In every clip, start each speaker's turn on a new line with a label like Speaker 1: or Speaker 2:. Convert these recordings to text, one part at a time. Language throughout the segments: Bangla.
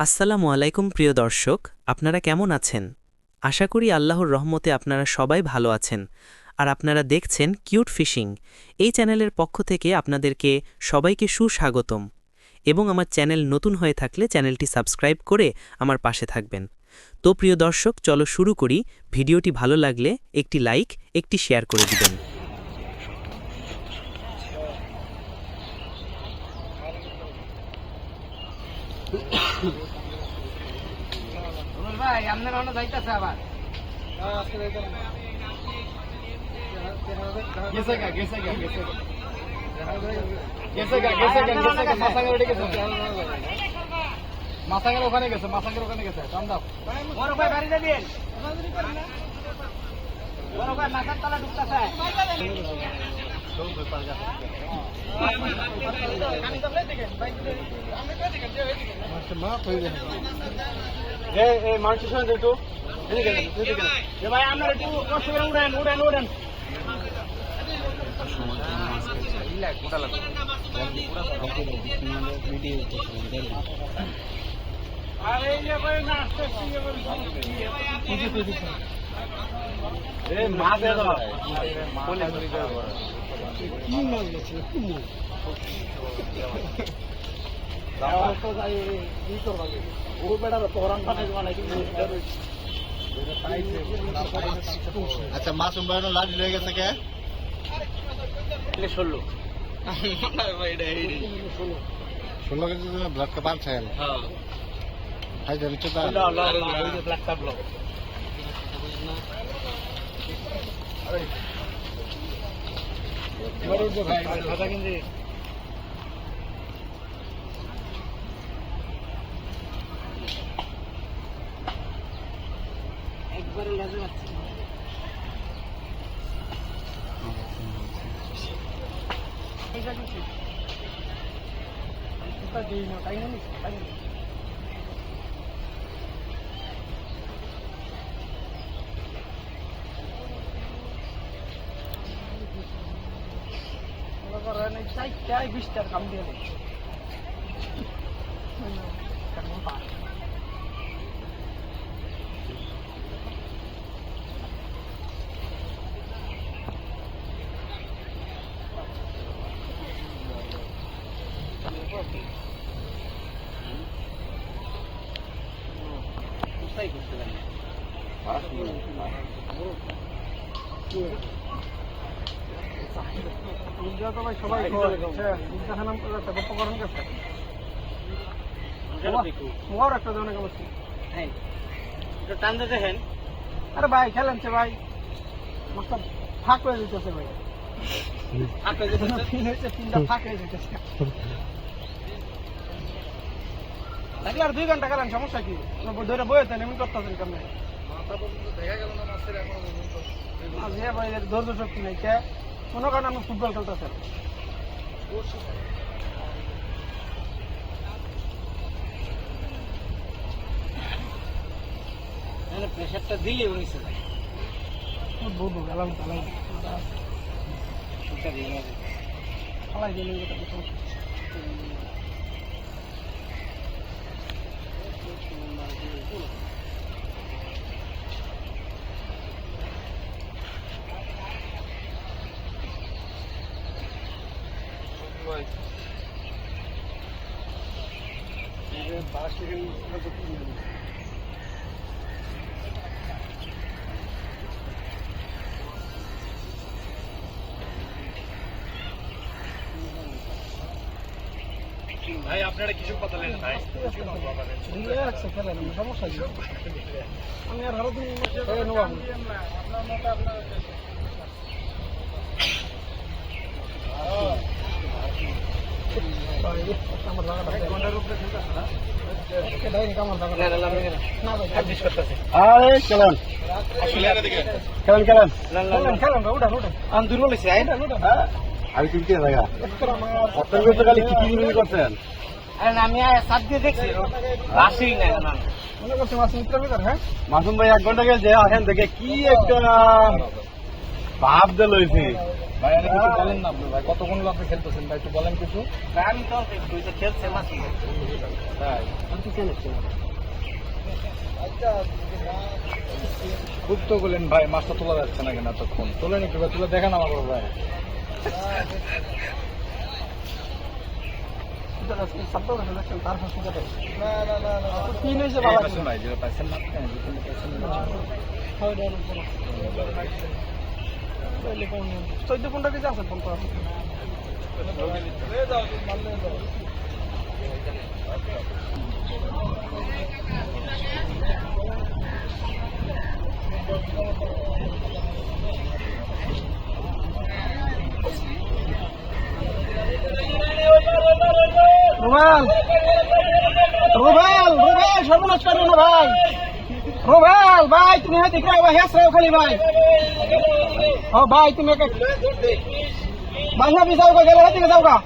Speaker 1: আসসালামু আলাইকুম প্রিয় দর্শক, আপনারা কেমন আছেন? আশা করি আল্লাহর রহমতে আপনারা সবাই ভালো আছেন। আর আপনারা দেখছেন কিউট ফিশিং। এই চ্যানেলের পক্ষ থেকে আপনাদেরকে সবাইকে সুস্বাগতম। এবং আমার চ্যানেল নতুন হয়ে থাকলে চ্যানেলটি সাবস্ক্রাইব করে আমার পাশে থাকবেন। তো প্রিয় দর্শক, চলো শুরু করি। ভিডিওটি ভালো লাগলে একটি লাইক, একটি শেয়ার করে দিবেন।
Speaker 2: ভাই আপনার অন্য যাইতেছে আবার মাসাঙ্গের ওখানে গেছে দাম দাও বড় ভাই গাড়ি দেবেন বড় ভাই মাথার তলা ঢুকতেছে মানুষের সঙ্গে একটু ভাই আপনার একটু কষ্ট করে উড়েন
Speaker 3: আচ্ছা মাসুম ভাই লাঠি লেগে গেছে কে
Speaker 2: 16
Speaker 3: 16 কেজি ব্লাড কা পাচ্ছেন হাই যাবে তো
Speaker 2: একবারে লেজে যাচ্ছে বিশটার কাম দিয়ে সবাই একটা জনের টান দিতে হেন আরে ভাই খেলেনছে ভাই ফাঁক হয়ে যেতেছে ভাই ফাঁক হয়ে যেতেছে তিনটা ফাঁক হয়ে যেতেছে দেখলে আর 2 ঘন্টা খেলেন সমস্যা কি ধরে বইতেন এমন করতেছেন কেমন ভাই ধৈর্য শক্তি নেই কে কোনো কারণে আমি ফুটবল খেলতেছেন প্রেশারটা দিলে উনি বলবো গেলাম ভাই আপনারা কিছু কথা লেন ভাই সমস্যা কি আমি আর আরো দিন আপনার মতো আপনার
Speaker 3: আমি কিনতে জায়গা খালি কি করছেন
Speaker 2: আমি সাত দিয়ে দেখছি আসেই না মনে করছে
Speaker 3: মাসুম ভাই 1 ঘন্টা গেছে আসেন দেখে কি একটা ভাব দিল
Speaker 4: ভাই আপনি কিছু বলেন না ভাই, কতক্ষণ হলো আপনি খেলতেছেন ভাই, একটু বলেন কিছু।
Speaker 2: আমি তো খেলছে মাছ
Speaker 4: তাই খুব তো বললেন ভাই, মাছটা তোলা যাচ্ছে না কেন এতক্ষণ, তোলেন একটু ভাই, তুলে দেখেন আমার ভাই।
Speaker 2: তিন হয়েছে
Speaker 4: এই
Speaker 2: বাবা
Speaker 4: পাশে নাই, যেটা পাইছেন না আপনি, যেখানে পাইছেন না।
Speaker 2: 14-15 কেজি আছে 15 আছে রুবেল রুবেল রুবেল সর্বনাশ করবে না ভাই রুবেল ভাই তুমি হয়তো দেখো ভাই হেসরাও খালি ভাই ও ভাই তুমি বাসা পিছাও গা গেলে হাতে যাও গা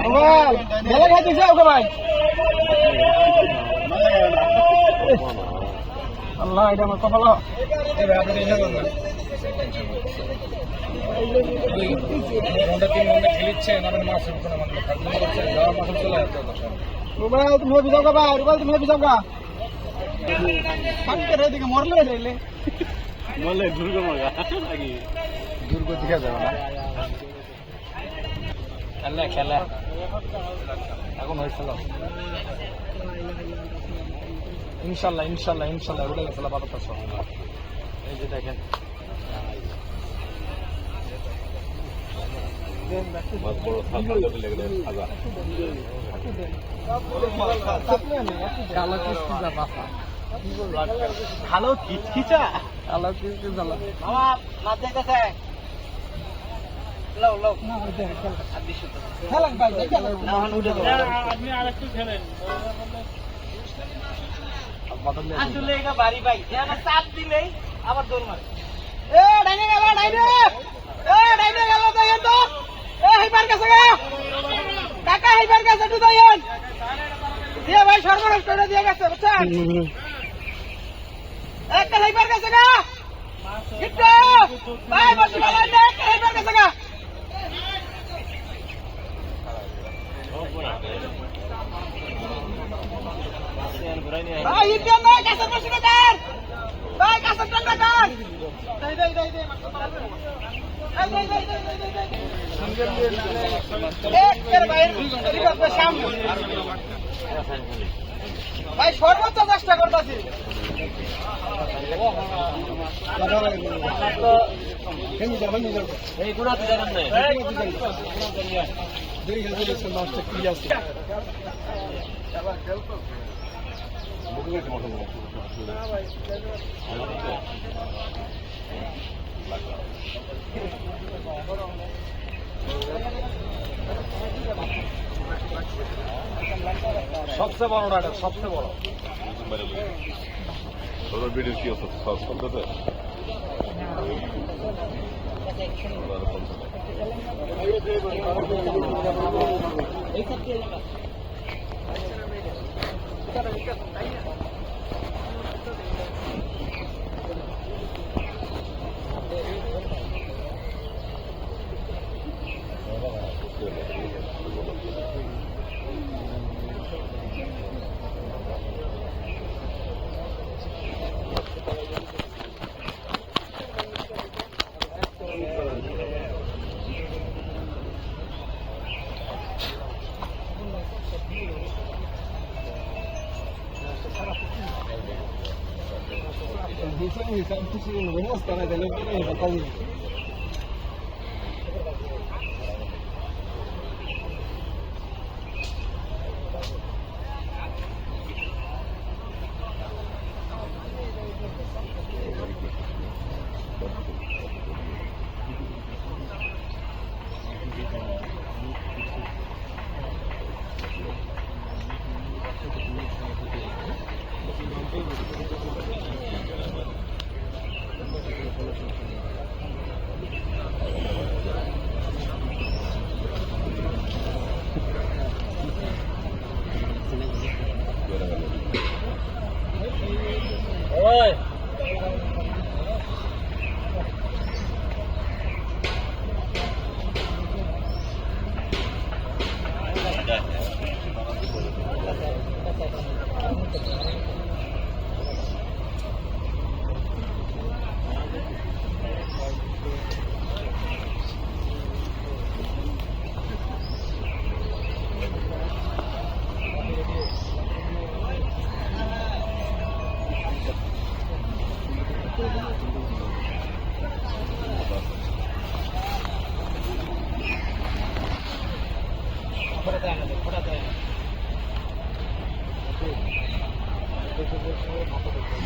Speaker 2: রুবেল গেলে হাতে যাও গা ভাই আল্লাহ এটা আমার কপাল
Speaker 4: এই ভাই আপনি এটা করবেন ঘন্টা 3 ঘন্টা খেলিচ্ছেন, আমাদের মাছের কোনো মানে থাকলে করছেন, যাওয়ার মাছ চলে যাচ্ছে দশা।
Speaker 2: রুবেল তুমি হেপি যাও গা ভাই রুবেল তুমি হেপি যাও গা কাটকে রে দিকে মরলে যাইলে
Speaker 3: বলে দুর্গমগা নাকি
Speaker 4: দুর্গতি যাবে না খেলা খেলা এখন হয়েছিল। ইনশাল্লাহ ইনশাল্লাহ ইনশাল্লাহ উঠে গেছিল 12টা। এই যে দেখেন
Speaker 3: মাছ বড় থাকলে লেগে আগা
Speaker 2: ভালো খিচা আলো কিচকি জ্বালা মামা মাছ যাইতেছে লও লও না ওইটা খেলেন ভাই খেলেন না হন উঠে আপনি আরেকটু খেলেন আসলে এটা বাড়ি ভাই এটা চাপ দিলেই আবার দৌড় মারে এ ডাইনে গেল ডাইনে দেখেন তো এ হেবার কাছে গা কাকা হেবার কাছে তো যাইন দিয়ে ভাই সর্বনাশ করে দিয়ে গেছে বুঝছেন একটা হেবার কাছে গা কিট্টু ভাই বসে ভালো না একটা হেবার কাছে গা ভাই ইন্ডিয়ান না কাছে বসে কার ভাই কাছে টাকা কার দে ভাই সর্বোচ্চ চেষ্টা করতেছি
Speaker 4: সবচেয়ে বড়টা এটা সবচেয়ে বড়।
Speaker 3: তোর ভিডিও কি আছে সার্চ করতে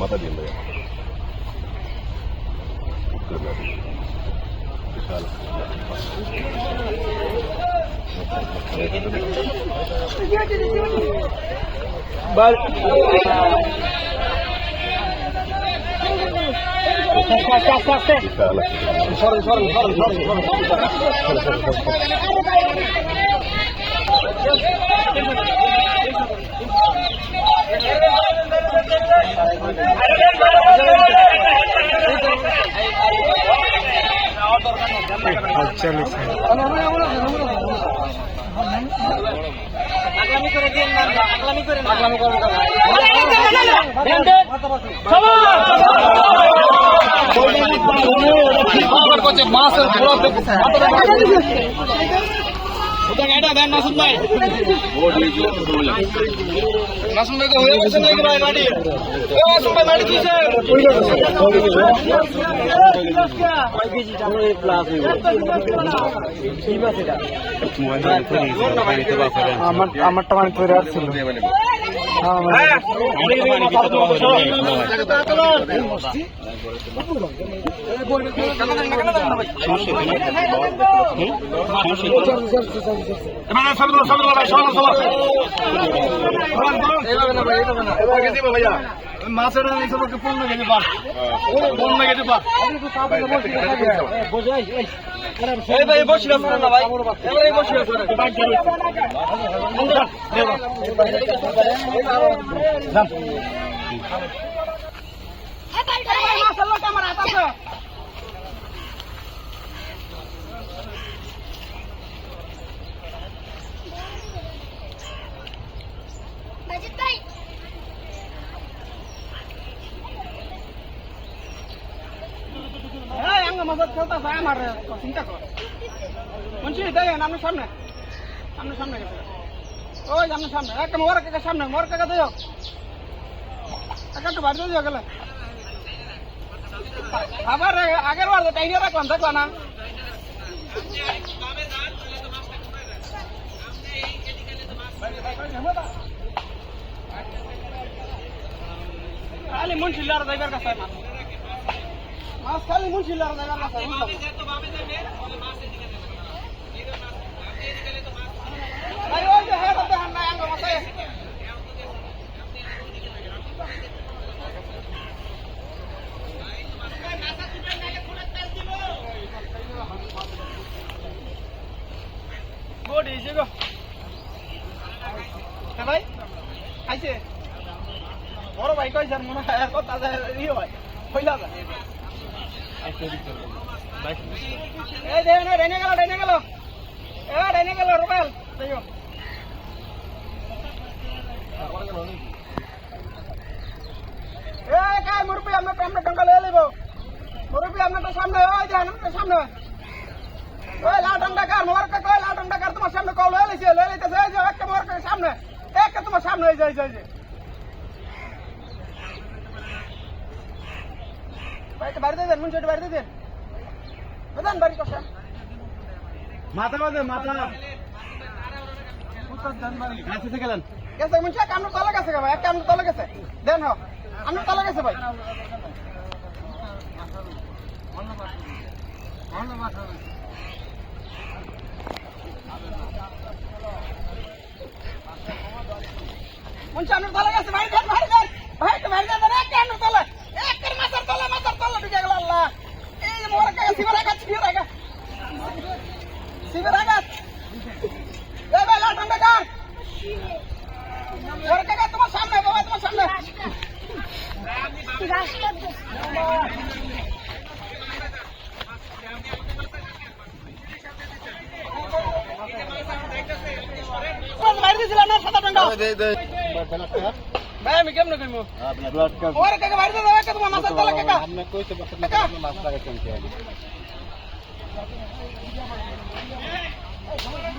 Speaker 3: মাথা দিয়ে লয় বিশাল
Speaker 2: আগলামি করে দিন না, আগলামি করে না। আগলামি করবো কেন?
Speaker 4: আমার কাছে মাছের পোড়াতে এটা দেন নাসুম ভাই। নাসুম ভাই তো হয়ে গেছে নাকি ভাই মাটি? এ নাসুম ভাই মাটি দিয়েছে।
Speaker 2: আমারটা মানে তৈরি আসছিল।
Speaker 4: মাছের পূর্ণ গেছে পার পূর্ণ গেছে পার এই ভাই বসিলাম না ভাই এই বসিলাম
Speaker 2: আমার হাত আছে। মাছের খেলতে চাই আমার চিন্তা কর শুনছি দেখেন আপনার সামনে আপনার সামনে গেছে ওই আপনার সামনে একটা মোর কাকা সামনে মোর কাকা দিও একটু বাড়িতে দিও গেলে আবার আগের বার টাইনে রাখলাম দেখলা না খালি মুন্সিল্লার যাইবার কাছে মাছ খালি মুন্সিল্লার যাইবার কাছে ওই যে হ্যাঁ দেখেন না আঙ্গ মাছে বডি এসে গো হ্যাঁ ভাই আইছে বড় ভাই কই স্যার মনে হয় কথা ইয়ে ভাই কইলা যা এই দেখেন ডাইনে গেল এ ডাইনে গেল রুবেল দেখো এ কাই মুরপি আমরা টাকা লয়ে লইব মুরপি আপনার সামনে ওই দেখেন আপনার সামনে ওই লাটন টাকার মোর কাকা ওই লাটন টাকার তোমার সামনে কল লয়ে লইতেছে এই যে একটা মোর কাকার সামনে একটা তোমার সামনে এই যে ভাইটা বাড়িতে দেন মুন্সিটা বাড়িতে দেন বেদান বাড়ি কষা
Speaker 4: মাথা বাঁধে মাথা গাছে গেলেন
Speaker 2: গেছে মুন্সি এক আমরা তলা গেছে ভাই একটা আমরা তলা গেছে দেন হ আমরা তলা গেছে ভাই মুন্সি আমরা তলা গেছে ভাই দেন একটা আমরা তলা একের মাথার তলা ঢুকে গেল আল্লাহ এই যে মোর কাছে শিবের আঘাত এই ভাই লাটন টাকা মোর কাকা তোমার সামনে বাবা তোমার সামনে বাইরে দিয়েছিল না 7 টাকা ভাই আমি কেমনে কইমু
Speaker 3: আপনার ব্লাড কার্ড
Speaker 2: ওরে কাকা বাইরে দাও কাকা তোমার মাথার তলা কাকা
Speaker 3: আপনি কইতে পারছেন না আপনি মাছ লাগাইছেন কি আগে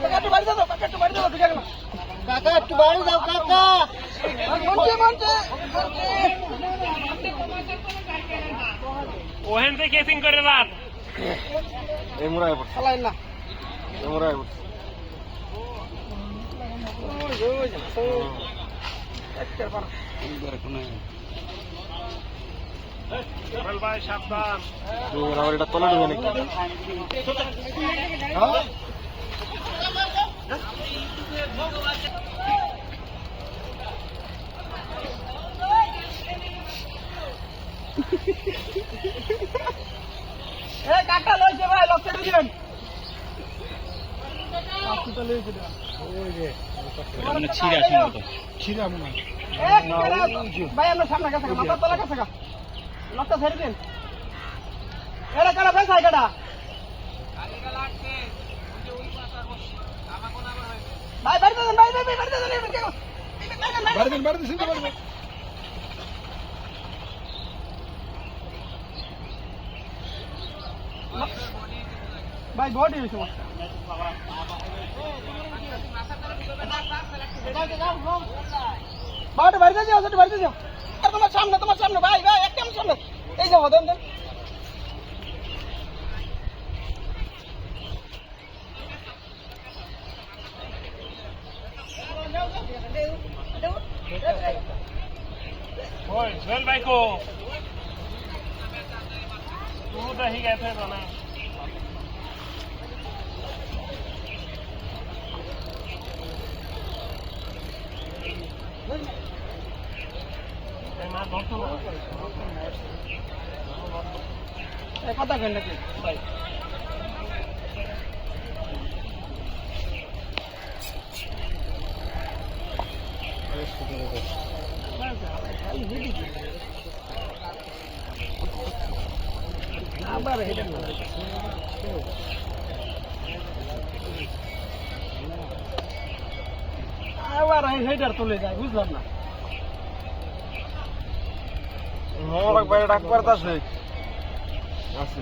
Speaker 2: কাকা একটু বাইরে দাও কাকা একটু বাইরে দাও ঠিক আছে
Speaker 3: কাকা একটু বাড়ি দাও কাকা
Speaker 2: মনছে মনছে
Speaker 5: ওহেন থেকে কেসিং করে রাত
Speaker 3: এই মুরাই পড়ছে
Speaker 2: চালাই না
Speaker 3: এই মুরাই পড়ছে
Speaker 5: ভাই সাবধান
Speaker 3: আমার এটা তলে ঢুকে নাকি হ্যাঁ
Speaker 2: এই কাকা লইছে ভাই লক্ষ্য দিবেন ভাই আমরা সামনে কাছে মাথার তলা কাছে লক্ষ্য ছেড়ে দিন এরা কারা ভাই সাইকেলটা ভাই বাইরে দেন ভাই বাইরে দেন
Speaker 3: বাড়ি দিন বাড়ি দিন বাড়ি দিন
Speaker 2: ভাই বডি হইছে বাড়ি বাইরে যাও সেটা বাইরে যাও আর তোমার সামনে ভাই ভাই একদম সামনে এই যাও দেন দেন
Speaker 5: ওই সোহেল ভাই কো तू दही गए थे बना मार धरतो ना
Speaker 2: কথা কেন নাকি ভাই আবার হেডে আবার হেডার চলে যায় বুঝলাম না
Speaker 3: মোর বাইরে ডাক পারতাছে আছে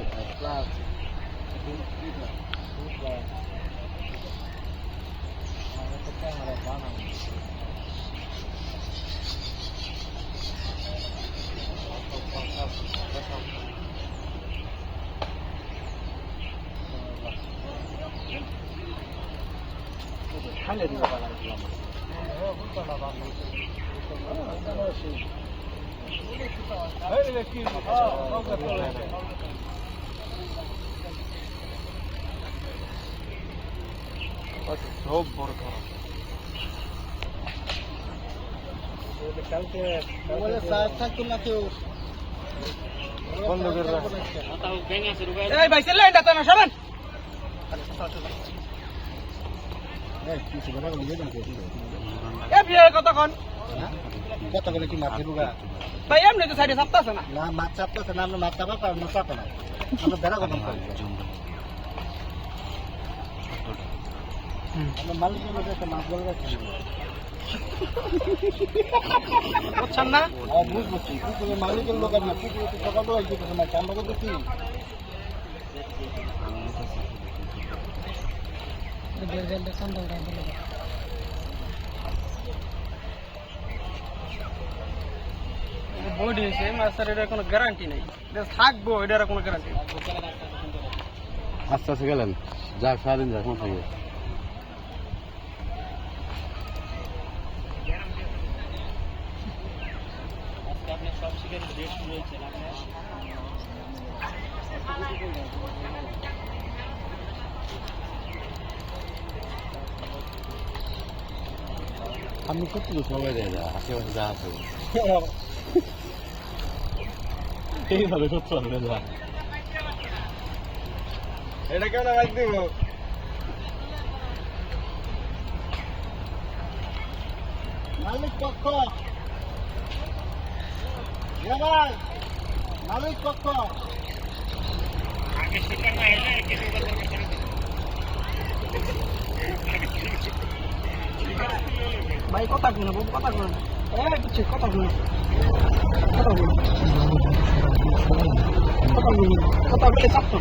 Speaker 2: খাইলে দিবা লাগলাম
Speaker 3: সব বড় খারাপ বলে সাহেব থাকতো না কেউ বন্ধ করে
Speaker 2: এই ভাই চলে এটা তো না সরেন এ বিয়ে কত কোন
Speaker 3: কত করে কি মাছ রুগা
Speaker 2: ভাই এমনি তো সাইডে সাপ্তাহ আছে না
Speaker 3: না মাছ চাপতেছে না আমরা মাছ চাপা পাই না চাপা না আমরা বেড়া কত পাই আমরা মালিকের লোক একটা মাছ বলে রাখছি
Speaker 2: বুঝছেন না
Speaker 3: বুঝবো পুকুরের মালিকের লোক আর না পুকুরে তো সকাল হয় যেতে না আমরা করতেছি
Speaker 2: বডি হয়েছে মাস্টার এটার কোনো গ্যারান্টি নেই এটা থাকবো এটার কোনো গ্যারান্টি নেই
Speaker 3: আস্তে আস্তে গেলেন যাক সারাদিন যাক কোন থাকে আমি কত সবাই দেয় না আশেপাশে যা আছে এইভাবে করতে পারবে না এটা কেন বাইক দিব মালিক পক্ষ ভাই মালিক পক্ষ
Speaker 5: आगे शिकार ना है किसी को
Speaker 2: ভাই কথা কোন কথা কোন এই বুঝছি কথা বলি কথা বলি কথা বলি কথা বলে চাপতো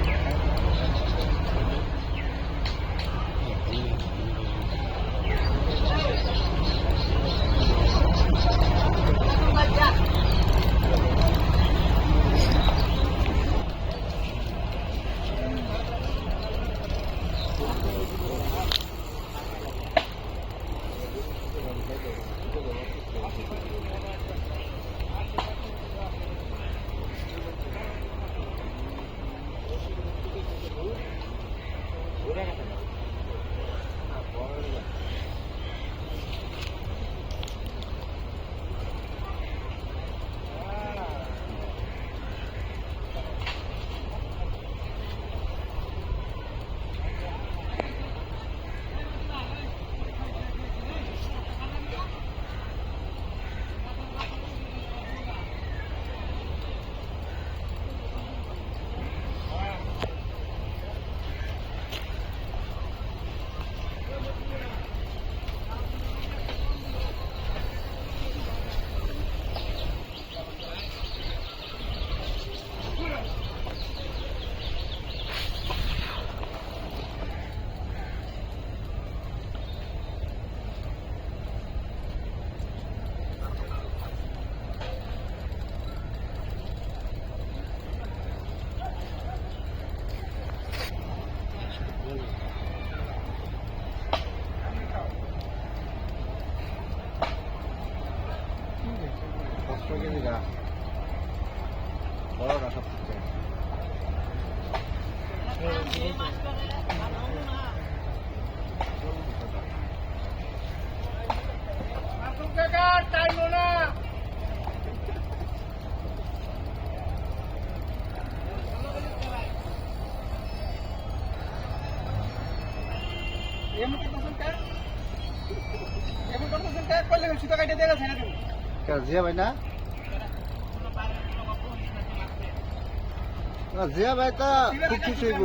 Speaker 3: বড়টা সব থেকে
Speaker 2: এমন করতেছেন কাজ করলে সুতো কাটে দিয়ে গেছে না তুমি
Speaker 3: জিয়া ভাই না জিয়া ভাই তো খুব খুশি হইব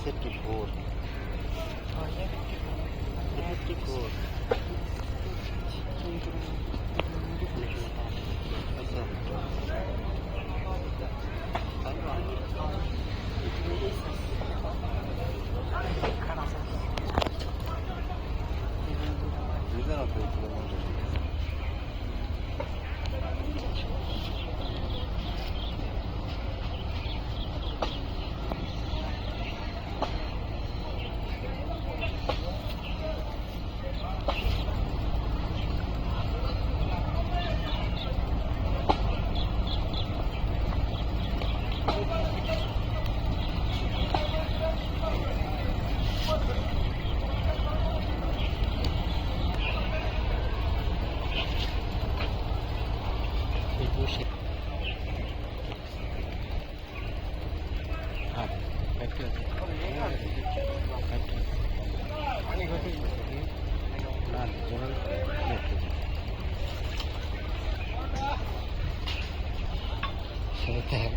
Speaker 3: Fifty-four. Fifty-four.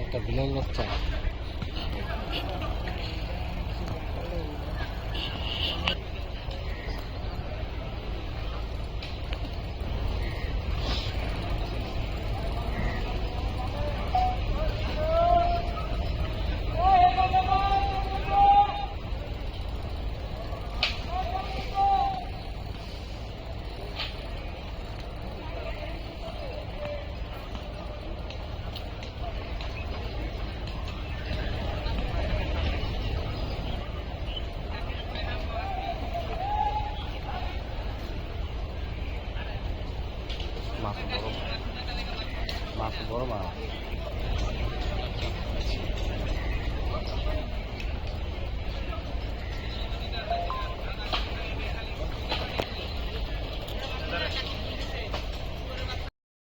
Speaker 3: একটা বিলাল বাচ্চা মাছ বড় মাছ